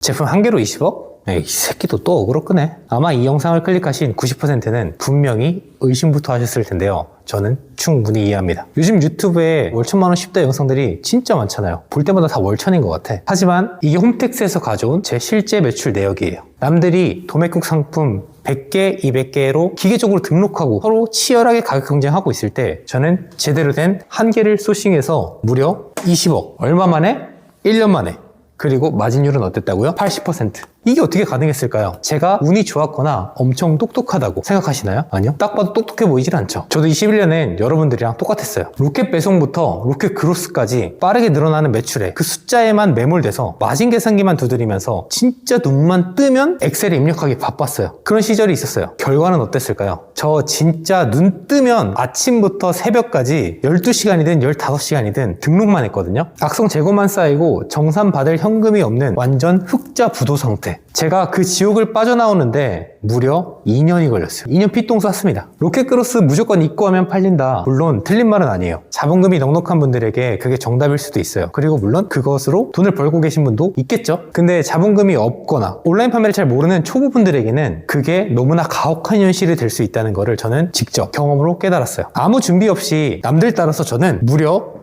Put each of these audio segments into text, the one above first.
제품 한 개로 20억? 이 새끼도 또 어그로 끄네. 아마 이 영상을 클릭하신 90%는 분명히 의심부터 하셨을 텐데요. 저는 충분히 이해합니다. 요즘 유튜브에 월 1000만원 10대 영상들이 진짜 많잖아요. 볼 때마다 다 월천인 것 같아. 하지만 이게 홈택스에서 가져온 제 실제 매출 내역이에요. 남들이 도매국 상품 100개, 200개로 기계적으로 등록하고 서로 치열하게 가격 경쟁하고 있을 때 저는 제대로 된 한 개를 소싱해서 무려 20억. 얼마 만에? 1년 만에. 그리고 마진율은 어땠다고요? 80%. 이게 어떻게 가능했을까요? 제가 운이 좋았거나 엄청 똑똑하다고 생각하시나요? 아니요. 딱 봐도 똑똑해 보이질 않죠. 저도 21년엔 여러분들이랑 똑같았어요. 로켓 배송부터 로켓 그로스까지 빠르게 늘어나는 매출에 그 숫자에만 매몰돼서 마진 계산기만 두드리면서 진짜 눈만 뜨면 엑셀에 입력하기 바빴어요. 그런 시절이 있었어요. 결과는 어땠을까요? 저 진짜 눈 뜨면 아침부터 새벽까지 12시간이든 15시간이든 등록만 했거든요. 악성 재고만 쌓이고 정산 받을 현금이 없는 완전 흑자 부도 상태. 제가 그 지옥을 빠져나오는데 무려 2년이 걸렸어요. 2년 피똥 쌌습니다. 로켓크로스 무조건 입고하면 팔린다. 물론 틀린 말은 아니에요. 자본금이 넉넉한 분들에게 그게 정답일 수도 있어요. 그리고 물론 그것으로 돈을 벌고 계신 분도 있겠죠. 근데 자본금이 없거나 온라인 판매를 잘 모르는 초보분들에게는 그게 너무나 가혹한 현실이 될 수 있다는 거를 저는 직접 경험으로 깨달았어요. 아무 준비 없이 남들 따라서 저는 무려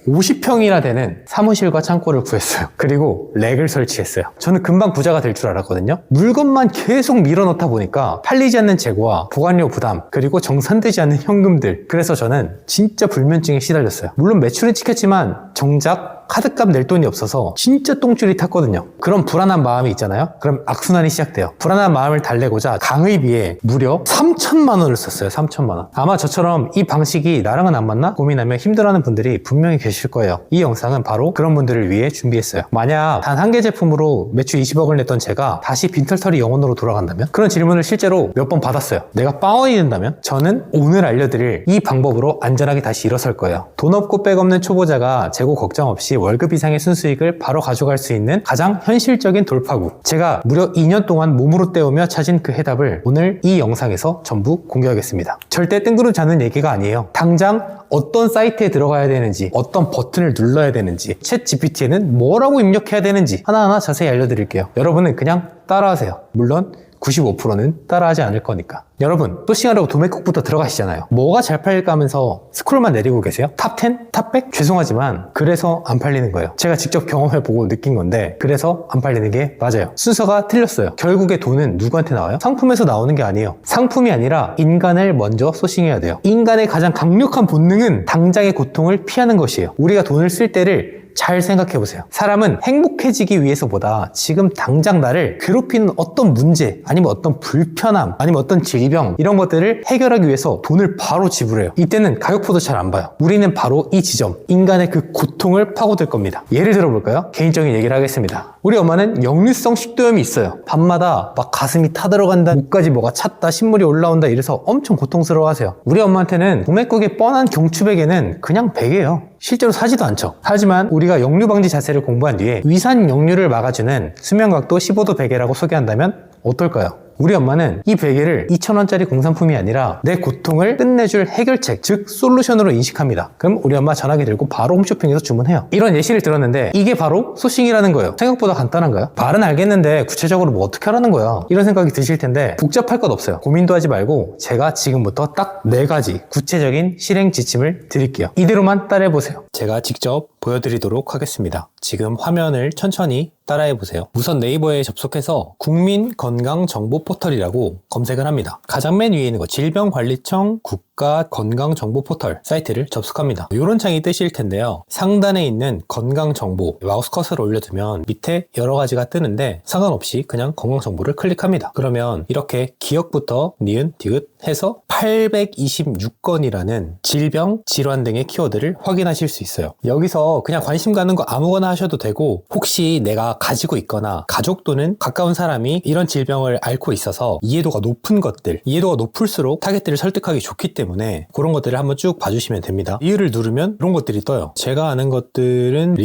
150평이나 되는 사무실과 창고를 구했어요. 그리고 렉을 설치했어요. 저는 금방 부자가 될 줄 알았거든요. 물건만 계속 밀어넣다 보니까 팔리지 않는 재고와 보관료 부담, 그리고 정산되지 않는 현금들. 그래서 저는 진짜 불면증에 시달렸어요. 물론 매출은 찍혔지만 정작 카드값 낼 돈이 없어서 진짜 똥줄이 탔거든요. 그런 불안한 마음이 있잖아요. 그럼 악순환이 시작돼요. 불안한 마음을 달래고자 강의비에 무려 3천만 원을 썼어요. 3천만 원. 아마 저처럼 이 방식이 나랑은 안 맞나 고민하며 힘들어하는 분들이 분명히 계실 거예요. 이 영상은 바로 그런 분들을 위해 준비했어요. 만약 단 한 개 제품으로 매출 20억을 냈던 제가 다시 빈털터리 영혼으로 돌아간다면? 그런 질문을 실제로 몇 번 받았어요. 내가 빵원이 된다면? 저는 오늘 알려드릴 이 방법으로 안전하게 다시 일어설 거예요. 돈 없고 백 없는 초보자가 재고 걱정 없이 월급 이상의 순수익을 바로 가져갈 수 있는 가장 현실적인 돌파구. 제가 무려 2년 동안 몸으로 때우며 찾은 그 해답을 오늘 이 영상에서 전부 공개하겠습니다. 절대 뜬구름 잡는 얘기가 아니에요. 당장 어떤 사이트에 들어가야 되는지, 어떤 버튼을 눌러야 되는지, 챗 GPT에는 뭐라고 입력해야 되는지 하나하나 자세히 알려드릴게요. 여러분은 그냥 따라하세요. 물론 95%는 따라하지 않을 거니까. 여러분, 소싱하려고 도매국부터 들어가시잖아요. 뭐가 잘 팔릴까 하면서 스크롤만 내리고 계세요? 탑 10? 탑 100? 죄송하지만 그래서 안 팔리는 거예요. 제가 직접 경험해보고 느낀 건데 그래서 안 팔리는 게 맞아요. 순서가 틀렸어요. 결국에 돈은 누구한테 나와요? 상품에서 나오는 게 아니에요. 상품이 아니라 인간을 먼저 소싱해야 돼요. 인간의 가장 강력한 본능은 당장의 고통을 피하는 것이에요. 우리가 돈을 쓸 때를 잘 생각해보세요. 사람은 행복해지기 위해서보다 지금 당장 나를 괴롭히는 어떤 문제, 아니면 어떤 불편함, 아니면 어떤 질병, 이런 것들을 해결하기 위해서 돈을 바로 지불해요. 이때는 가격표도 잘 안 봐요. 우리는 바로 이 지점, 인간의 그 고통을 파고들 겁니다. 예를 들어볼까요? 개인적인 얘기를 하겠습니다. 우리 엄마는 역류성 식도염이 있어요. 밤마다 막 가슴이 타들어간다, 목까지 뭐가 찼다, 신물이 올라온다 이래서 엄청 고통스러워하세요. 우리 엄마한테는 도매국의 뻔한 경추베개는 그냥 베개예요. 실제로 사지도 않죠. 하지만 우리가 역류 방지 자세를 공부한 뒤에 위산 역류를 막아주는 수면각도 15도 베개라고 소개한다면 어떨까요? 우리 엄마는 이 베개를 2,000원짜리 공산품이 아니라 내 고통을 끝내줄 해결책, 즉 솔루션으로 인식합니다. 그럼 우리 엄마 전화기 들고 바로 홈쇼핑에서 주문해요. 이런 예시를 들었는데 이게 바로 소싱이라는 거예요. 생각보다 간단한가요? 말은 알겠는데 구체적으로 뭐 어떻게 하라는 거야? 이런 생각이 드실 텐데 복잡할 것 없어요. 고민도 하지 말고 제가 지금부터 딱 4가지 구체적인 실행 지침을 드릴게요. 이대로만 따라해보세요. 제가 직접 보여드리도록 하겠습니다. 지금 화면을 천천히 따라해보세요. 우선 네이버에 접속해서 국민건강정보포털이라고 검색을 합니다. 가장 맨 위에 있는 거 질병관리청 국가건강정보포털 사이트를 접속합니다. 이런 창이 뜨실 텐데요. 상단에 있는 건강정보 마우스 커서를 올려두면 밑에 여러 가지가 뜨는데 상관없이 그냥 건강정보를 클릭합니다. 그러면 이렇게 기억부터 니은, 디귿 해서 826건이라는 질병, 질환 등의 키워드를 확인하실 수 있어요. 여기서 그냥 관심 가는 거 아무거나 하셔도 되고 혹시 내가 가지고 있거나 가족 또는 가까운 사람이 이런 질병을 앓고 있어서 이해도가 높은 것들, 이해도가 높을수록 타겟들을 설득하기 좋기 때문에 그런 것들을 한번 쭉 봐주시면 됩니다. 이유를 누르면 이런 것들이 떠요. 제가 아는 것들은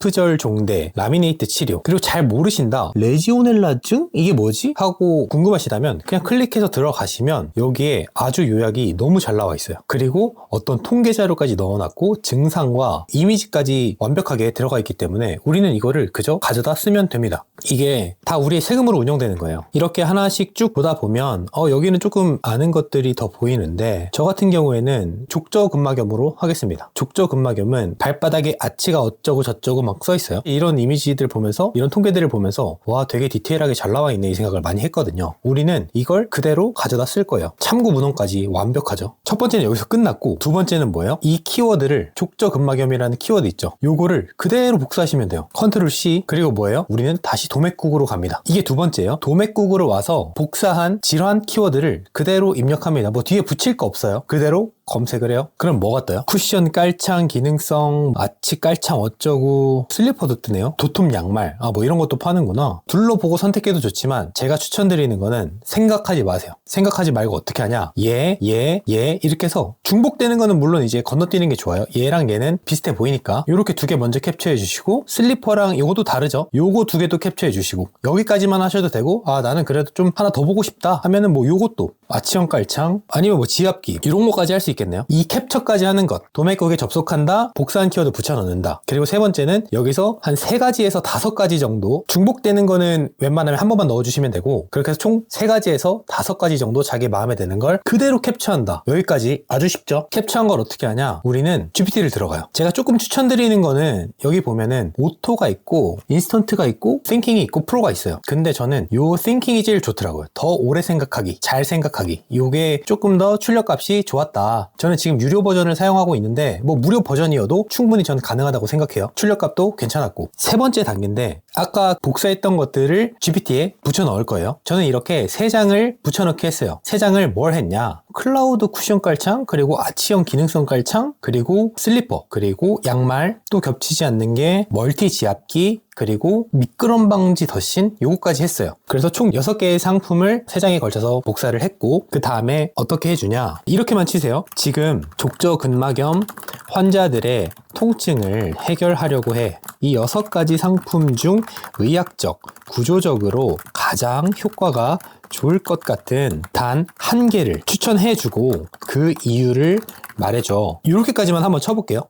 리프절 종대, 라미네이트 치료, 그리고 잘 모르신다, 레지오넬라증? 이게 뭐지? 하고 궁금하시다면 그냥 클릭해서 들어가시면 여기에 아주 요약이 너무 잘 나와 있어요. 그리고 어떤 통계 자료까지 넣어놨고 증상과 이미지까지 완벽하게 들어가 있기 때문에 우리는 이거를 그저 가져다 쓰면 됩니다. 이게 다 우리의 세금으로 운영되는 거예요. 이렇게 하나씩 쭉 보다 보면 여기는 조금 아는 것들이 더 보이는데, 저 같은 경우에는 족저근막염으로 하겠습니다. 족저근막염은 발바닥에 아치가 어쩌고 저쩌고 막 써 있어요. 이런 이미지들 보면서, 이런 통계들을 보면서 와, 되게 디테일하게 잘 나와 있네 이 생각을 많이 했거든요. 우리는 이걸 그대로 가져다 쓸 거예요. 참고 문헌까지 완벽하죠. 첫 번째는 여기서 끝났고, 두 번째는 뭐예요? 이 키워드를, 족저근막염이라는 키워드 있죠. 요거를 그대로 복사하시면 돼요. 컨트롤 C. 그리고 뭐예요? 우리는 다시 도맥국으로 갑니다. 이게 두 번째예요. 도맥국으로 와서 복사한 질환 키워드를 그대로 입력합니다. 뭐 뒤에 붙일 거 없어요. 그대로 검색을 해요. 그럼 뭐가 떠요? 쿠션 깔창 기능성, 아치 깔창 어쩌고, 슬리퍼도 뜨네요. 도톰 양말, 뭐 이런 것도 파는구나. 둘러보고 선택해도 좋지만 제가 추천드리는 거는 생각하지 마세요. 생각하지 말고 어떻게 하냐, 얘 이렇게 해서 중복되는 거는 물론 이제 건너뛰는 게 좋아요. 얘랑 얘는 비슷해 보이니까 이렇게 두 개 먼저 캡처해 주시고, 슬리퍼랑 요것도 다르죠. 요거 두 개도 캡처해 주시고, 여기까지만 하셔도 되고, 나는 그래도 좀 하나 더 보고 싶다 하면은 뭐 요것도 아치형 깔창, 아니면 뭐 지압기, 이런 거까지 할 수 있겠네요. 이 캡처까지 하는 것, 도매국에 접속한다, 복사한 키워드 붙여 넣는다. 그리고 세 번째는 여기서 한 3가지에서 5가지 정도, 중복되는 거는 웬만하면 한 번만 넣어주시면 되고, 그렇게 해서 총 3가지에서 5가지 정도 자기 마음에 드는 걸 그대로 캡처한다. 여기까지 아주 쉽죠? capture한 걸 어떻게 하냐, 우리는 GPT를 들어가요. 제가 조금 추천드리는 거는 여기 보면은 오토가 있고 인스턴트가 있고 띵킹이 있고 프로가 있어요. 근데 저는 요 띵킹이 제일 좋더라고요. 더 오래 생각하기, 잘 생각하기, 요게 조금 더 출력값이 좋았다. 저는 지금 유료 버전을 사용하고 있는데 뭐 무료 버전이어도 충분히 저는 가능하다고 생각해요. 출력값도 괜찮았고. 세 번째 단계인데, 아까 복사했던 것들을 GPT에 붙여 넣을 거예요. 저는 이렇게 3장을 붙여넣기 했어요. 3장을 뭘 했냐, 클라우드 쿠션 깔창, 그리고 아치형 기능성 깔창, 그리고 슬리퍼, 그리고 양말, 또 겹치지 않는 게 멀티 지압기, 그리고 미끄럼 방지 덧신, 요거까지 했어요. 그래서 총 6개의 상품을 3장에 걸쳐서 복사를 했고, 그 다음에 어떻게 해주냐, 이렇게만 치세요. 지금 족저근막염 환자들의 통증을 해결하려고 해. 이 6가지 상품 중 의학적, 구조적으로 가장 효과가 좋을 것 같은 단 1개를 추천해주고 그 이유를 말해줘. 이렇게까지만 한번 쳐볼게요.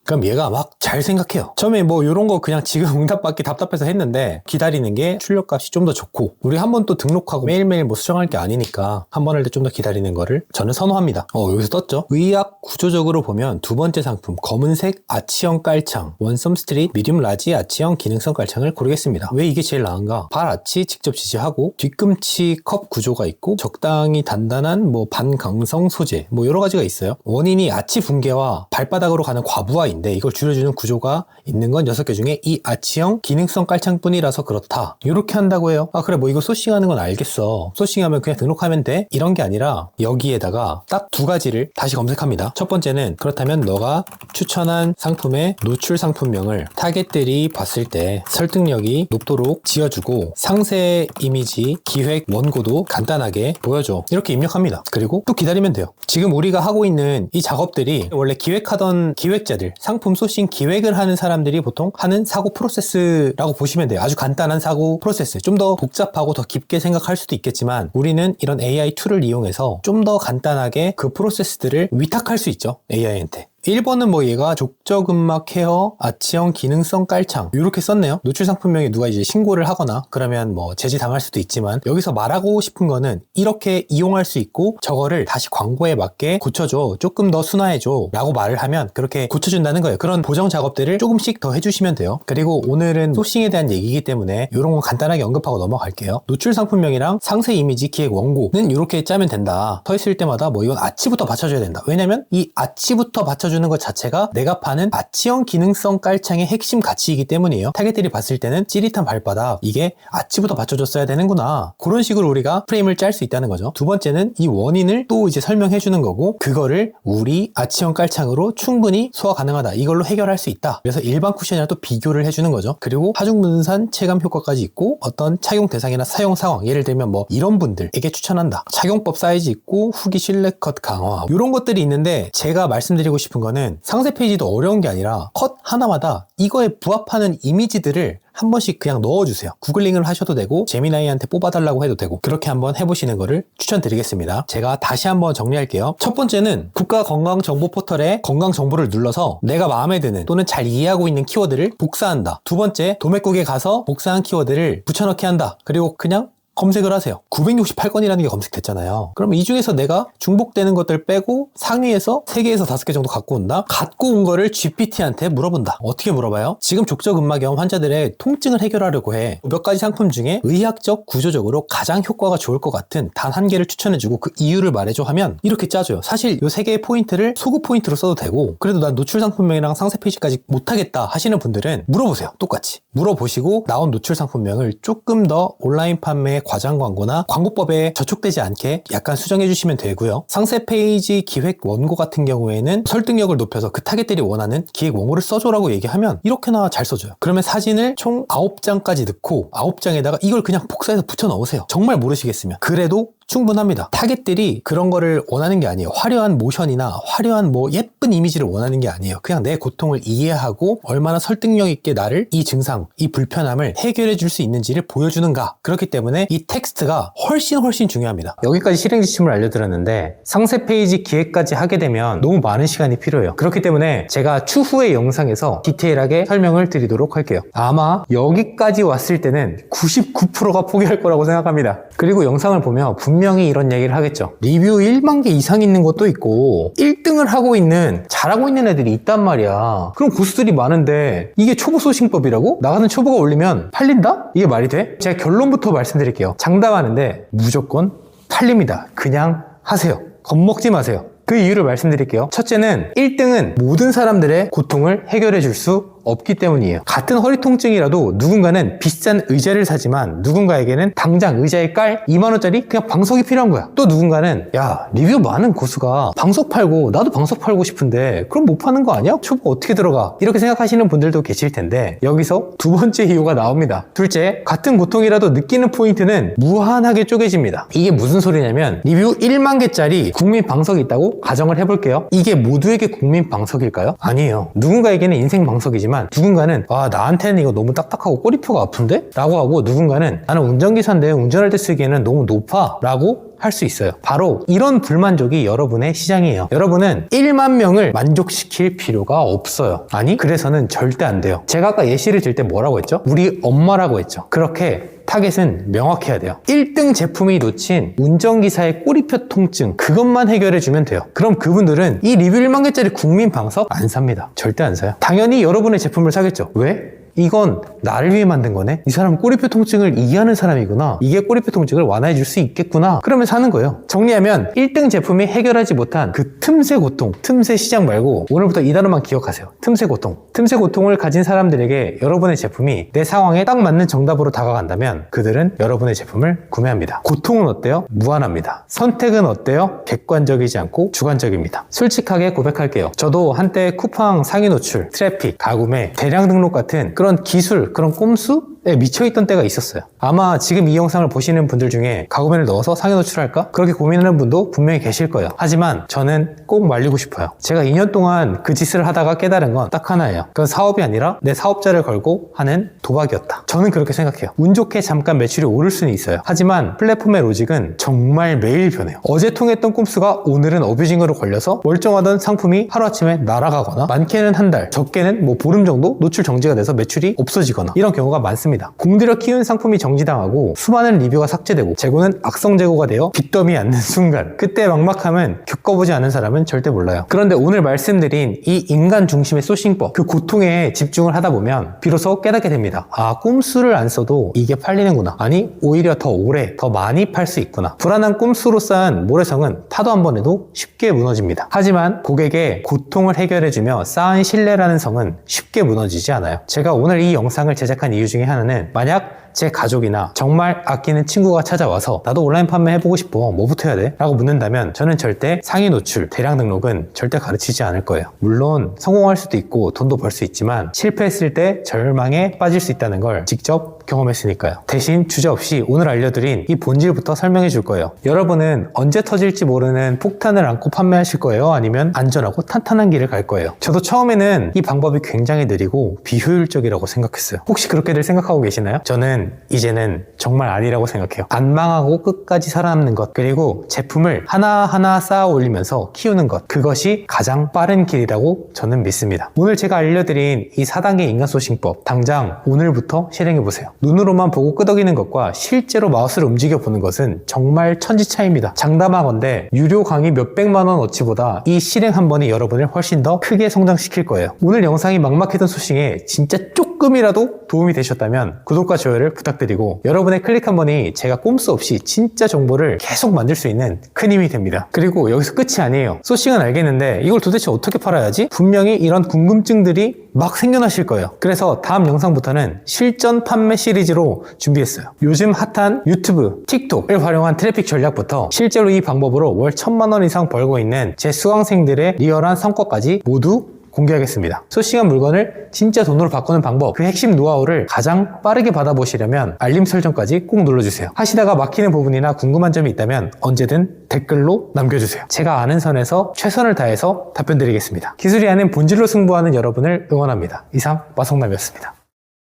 그럼 얘가 막 잘 생각해요. 처음에 뭐 이런 거 그냥 지금 응답 받기 답답해서 했는데, 기다리는 게 출력값이 좀 더 좋고, 우리 한번 또 등록하고 매일매일 뭐 수정할 게 아니니까 한 번 할 때 좀 더 기다리는 거를 저는 선호합니다. 여기서 떴죠. 의학 구조적으로 보면 두 번째 상품, 검은색 아치형 깔창, 원썸 스트릿 미디움 라지 아치형 기능성 깔창을 고르겠습니다. 왜 이게 제일 나은가? 발 아치 직접 지지하고, 뒤꿈치 컵 구조가 있고, 적당히 단단한 뭐 반강성 소재, 뭐 여러 가지가 있어요. 원인이 아치 붕괴와 발바닥으로 가는 과부하인데, 이걸 줄여주는 구조가 있는 건 6개 중에 이 아치형 기능성 깔창뿐이라서 그렇다. 이렇게 한다고 해요. 그래, 뭐 이거 소싱하는 건 알겠어. 소싱하면 그냥 등록하면 돼? 이런 게 아니라 여기에다가 딱 2가지를 다시 검색합니다. 첫 번째는, 그렇다면 너가 추천한 상품의 노출 상품명을 타겟들이 봤을 때 설득력이 높도록 지어주고, 상세 이미지, 기획, 원고도 간단하게 보여줘. 이렇게 입력합니다. 그리고 또 기다리면 돼요. 지금 우리가 하고 있는 이 작업들이 원래 기획하던 기획자들, 상품 소싱 기획을 하는 사람들이 보통 하는 사고 프로세스라고 보시면 돼요. 아주 간단한 사고 프로세스. 좀 더 복잡하고 더 깊게 생각할 수도 있겠지만, 우리는 이런 AI 툴을 이용해서 좀 더 간단하게 그 프로세스들을 위탁할 수 있죠, AI한테. 1번은 뭐 얘가 족저근막 케어 아치형 기능성 깔창 이렇게 썼네요. 노출 상품명에 누가 이제 신고를 하거나 그러면 뭐 제지 당할 수도 있지만, 여기서 말하고 싶은 거는 이렇게 이용할 수 있고, 저거를 다시 광고에 맞게 고쳐줘, 조금 더 순화해줘 라고 말을 하면 그렇게 고쳐준다는 거예요. 그런 보정 작업들을 조금씩 더 해주시면 돼요. 그리고 오늘은 소싱에 대한 얘기이기 때문에 이런 건 간단하게 언급하고 넘어갈게요. 노출 상품명이랑 상세 이미지, 기획, 원고는 이렇게 짜면 된다. 서 있을 때마다 뭐 이건 아치부터 받쳐줘야 된다. 왜냐면 이 아치부터 받쳐주는 것 자체가 내가 파는 아치형 기능성 깔창의 핵심 가치이기 때문이에요. 타겟들이 봤을 때는 찌릿한 발바닥, 이게 아치부터 받쳐줬어야 되는구나. 그런 식으로 우리가 프레임을 짤 수 있다는 거죠. 두 번째는 이 원인을 또 이제 설명해 주는 거고, 그거를 우리 아치형 깔창으로 충분히 소화 가능하다, 이걸로 해결할 수 있다. 그래서 일반 쿠션이랑 또 비교를 해주는 거죠. 그리고 하중 분산 체감 효과까지 있고, 어떤 착용 대상이나 사용 상황, 예를 들면 뭐 이런 분들에게 추천한다, 착용법 사이즈 있고, 후기 실내 컷 강화, 이런 것들이 있는데, 제가 말씀드리고 싶은 거는 상세 페이지도 어려운 게 아니라 컷 하나마다 이거에 부합하는 이미지들을 한 번씩 그냥 넣어주세요. 구글링을 하셔도 되고 제미나이한테 뽑아달라고 해도 되고 그렇게 한번 해보시는 거를 추천드리겠습니다. 제가 다시 한번 정리할게요. 첫 번째는 국가건강정보포털에 건강정보를 눌러서 내가 마음에 드는 또는 잘 이해하고 있는 키워드를 복사한다. 두 번째, 도매국에 가서 복사한 키워드를 붙여넣기 한다. 그리고 그냥 검색을 하세요. 968건이라는 게 검색됐잖아요. 그럼 이 중에서 내가 중복되는 것들 빼고 상위에서 3개에서 5개 정도 갖고 온다? 갖고 온 거를 GPT한테 물어본다. 어떻게 물어봐요? 지금 족저근막염 환자들의 통증을 해결하려고 해. 몇 가지 상품 중에 의학적, 구조적으로 가장 효과가 좋을 것 같은 단 한 개를 추천해주고 그 이유를 말해줘 하면 이렇게 짜줘요. 사실 이 3개의 포인트를 소급 포인트로 써도 되고 그래도 난 노출 상품명이랑 상세 페이지까지 못하겠다 하시는 분들은 물어보세요. 똑같이. 물어보시고 나온 노출 상품명을 조금 더 온라인 판매 과장 광고나 광고법에 저촉되지 않게 약간 수정해 주시면 되고요. 상세 페이지 기획 원고 같은 경우에는 설득력을 높여서 그 타겟들이 원하는 기획 원고를 써줘라고 얘기하면 이렇게나 잘 써줘요. 그러면 사진을 총 9장까지 넣고 9장에다가 이걸 그냥 복사해서 붙여 넣으세요. 정말 모르시겠으면. 그래도 충분합니다. 타겟들이 그런 거를 원하는 게 아니에요. 화려한 모션이나 화려한 뭐 예쁜 이미지를 원하는 게 아니에요. 그냥 내 고통을 이해하고 얼마나 설득력 있게 나를 이 증상, 이 불편함을 해결해 줄 수 있는지를 보여주는가. 그렇기 때문에 이 텍스트가 훨씬 중요합니다. 여기까지 실행 지침을 알려드렸는데 상세 페이지 기획까지 하게 되면 너무 많은 시간이 필요해요. 그렇기 때문에 제가 추후의 영상에서 디테일하게 설명을 드리도록 할게요. 아마 여기까지 왔을 때는 99%가 포기할 거라고 생각합니다. 그리고 영상을 보면 분명히 이런 얘기를 하겠죠. 리뷰 1만 개 이상 있는 것도 있고 1등을 하고 있는 잘하고 있는 애들이 있단 말이야. 그럼 고수들이 많은데 이게 초보 소싱법이라고? 나 같은 초보가 올리면 팔린다? 이게 말이 돼? 제가 결론부터 말씀드릴게요. 장담하는데 무조건 팔립니다. 그냥 하세요. 겁먹지 마세요. 그 이유를 말씀드릴게요. 첫째는 1등은 모든 사람들의 고통을 해결해 줄 수 없기 때문이에요. 같은 허리 통증이라도 누군가는 비싼 의자를 사지만 누군가에게는 당장 의자에 깔 2만원짜리 그냥 방석이 필요한 거야. 또 누군가는 야 리뷰 많은 고수가 방석 팔고 나도 방석 팔고 싶은데 그럼 못 파는 거 아니야? 초보 어떻게 들어가? 이렇게 생각하시는 분들도 계실 텐데 여기서 두 번째 이유가 나옵니다. 둘째, 같은 고통이라도 느끼는 포인트는 무한하게 쪼개집니다. 이게 무슨 소리냐면 리뷰 1만 개짜리 국민 방석이 있다고 가정을 해볼게요. 이게 모두에게 국민 방석일까요? 아니에요. 누군가에게는 인생 방석이지만 누군가는 나한테는 이거 너무 딱딱하고 꼬리표가 아픈데? 라고 하고 누군가는 나는 운전기사인데 운전할 때 쓰기에는 너무 높아 라고 할 수 있어요. 바로 이런 불만족이 여러분의 시장이에요. 여러분은 1만 명을 만족시킬 필요가 없어요. 아니 그래서는 절대 안 돼요. 제가 아까 예시를 들 때 뭐라고 했죠? 우리 엄마라고 했죠. 그렇게 타겟은 명확해야 돼요. 1등 제품이 놓친 운전기사의 꼬리표 통증 그것만 해결해주면 돼요. 그럼 그분들은 이 리뷰 1만 개짜리 국민 방석 안 삽니다. 절대 안 사요. 당연히 여러분의 제품을 사겠죠. 왜? 이건 나를 위해 만든 거네? 이 사람은 꼬리표 통증을 이해하는 사람이구나. 이게 꼬리표 통증을 완화해 줄 수 있겠구나. 그러면 사는 거예요. 정리하면 1등 제품이 해결하지 못한 그 틈새 고통, 틈새 시장 말고 오늘부터 이 단어만 기억하세요. 틈새 고통. 틈새 고통을 가진 사람들에게 여러분의 제품이 내 상황에 딱 맞는 정답으로 다가간다면 그들은 여러분의 제품을 구매합니다. 고통은 어때요? 무한합니다. 선택은 어때요? 객관적이지 않고 주관적입니다. 솔직하게 고백할게요. 저도 한때 쿠팡 상위 노출, 트래픽, 가구매, 대량 등록 같은 그런 기술, 그런 꼼수에 미쳐있던 때가 있었어요. 아마 지금 이 영상을 보시는 분들 중에 가구매를 넣어서 상위 노출할까? 그렇게 고민하는 분도 분명히 계실 거예요. 하지만 저는 꼭 말리고 싶어요. 제가 2년 동안 그 짓을 하다가 깨달은 건 딱 하나예요. 그건 사업이 아니라 내 사업자를 걸고 하는 도박이었다. 저는 그렇게 생각해요. 운 좋게 잠깐 매출이 오를 수는 있어요. 하지만 플랫폼의 로직은 정말 매일 변해요. 어제 통했던 꼼수가 오늘은 어뷰징으로 걸려서 멀쩡하던 상품이 하루아침에 날아가거나 많게는 한 달, 적게는 뭐 보름 정도 노출 정지가 돼서 매출이 없어지거나 이런 경우가 많습니다. 공들여 키운 상품이 정지당하고 수많은 리뷰가 삭제되고 재고는 악성 재고가 되어 빚더미 않는 순간 그때 막막함은 겪어보지 않은 사람은 절대 몰라요. 그런데 오늘 말씀드린 이 인간 중심의 소싱법 그 고통에 집중을 하다 보면 비로소 깨닫게 됩니다. 꼼수를 안 써도 이게 팔리는구나. 아니 오히려 더 오래 더 많이 팔 수 있구나. 불안한 꼼수로 쌓은 모래성은 파도 한 번 해도 쉽게 무너집니다. 하지만 고객의 고통을 해결해주며 쌓은 신뢰라는 성은 쉽게 무너지지 않아요. 제가 오늘 이 영상을 제작한 이유 중에 하나는 만약 제 가족이나 정말 아끼는 친구가 찾아와서 나도 온라인 판매 해보고 싶어. 뭐부터 해야 돼? 라고 묻는다면 저는 절대 상위 노출, 대량 등록은 절대 가르치지 않을 거예요. 물론 성공할 수도 있고 돈도 벌 수 있지만 실패했을 때 절망에 빠질 수 있다는 걸 직접 경험했으니까요. 대신 주저없이 오늘 알려드린 이 본질부터 설명해 줄 거예요. 여러분은 언제 터질지 모르는 폭탄을 안고 판매하실 거예요? 아니면 안전하고 탄탄한 길을 갈 거예요? 저도 처음에는 이 방법이 굉장히 느리고 비효율적이라고 생각했어요. 혹시 그렇게들 생각하고 계시나요? 저는 이제는 정말 아니라고 생각해요. 안 망하고 끝까지 살아남는 것, 그리고 제품을 하나하나 쌓아 올리면서 키우는 것, 그것이 가장 빠른 길이라고 저는 믿습니다. 오늘 제가 알려드린 이 4단계 인간 소싱법, 당장 오늘부터 실행해보세요. 눈으로만 보고 끄덕이는 것과 실제로 마우스를 움직여 보는 것은 정말 천지차이입니다. 장담하건대 유료 강의 몇백만 원어치보다 이 실행 한 번이 여러분을 훨씬 더 크게 성장시킬 거예요. 오늘 영상이 막막했던 소싱에 진짜 조금이라도 도움이 되셨다면 구독과 좋아요를 부탁드리고, 여러분의 클릭 한 번이 제가 꼼수 없이 진짜 정보를 계속 만들 수 있는 큰 힘이 됩니다. 그리고 여기서 끝이 아니에요. 소싱은 알겠는데 이걸 도대체 어떻게 팔아야지? 분명히 이런 궁금증들이 막 생겨나실 거예요. 그래서 다음 영상부터는 실전 판매 시리즈로 준비했어요. 요즘 핫한 유튜브, 틱톡을 활용한 트래픽 전략부터 실제로 이 방법으로 월 1000만 원 이상 벌고 있는 제 수강생들의 리얼한 성과까지 모두 공개하겠습니다. 소싱한 물건을 진짜 돈으로 바꾸는 방법, 그 핵심 노하우를 가장 빠르게 받아보시려면 알림 설정까지 꼭 눌러주세요. 하시다가 막히는 부분이나 궁금한 점이 있다면 언제든 댓글로 남겨주세요. 제가 아는 선에서 최선을 다해서 답변 드리겠습니다. 기술이 아닌 본질로 승부하는 여러분을 응원합니다. 이상 마성남이었습니다.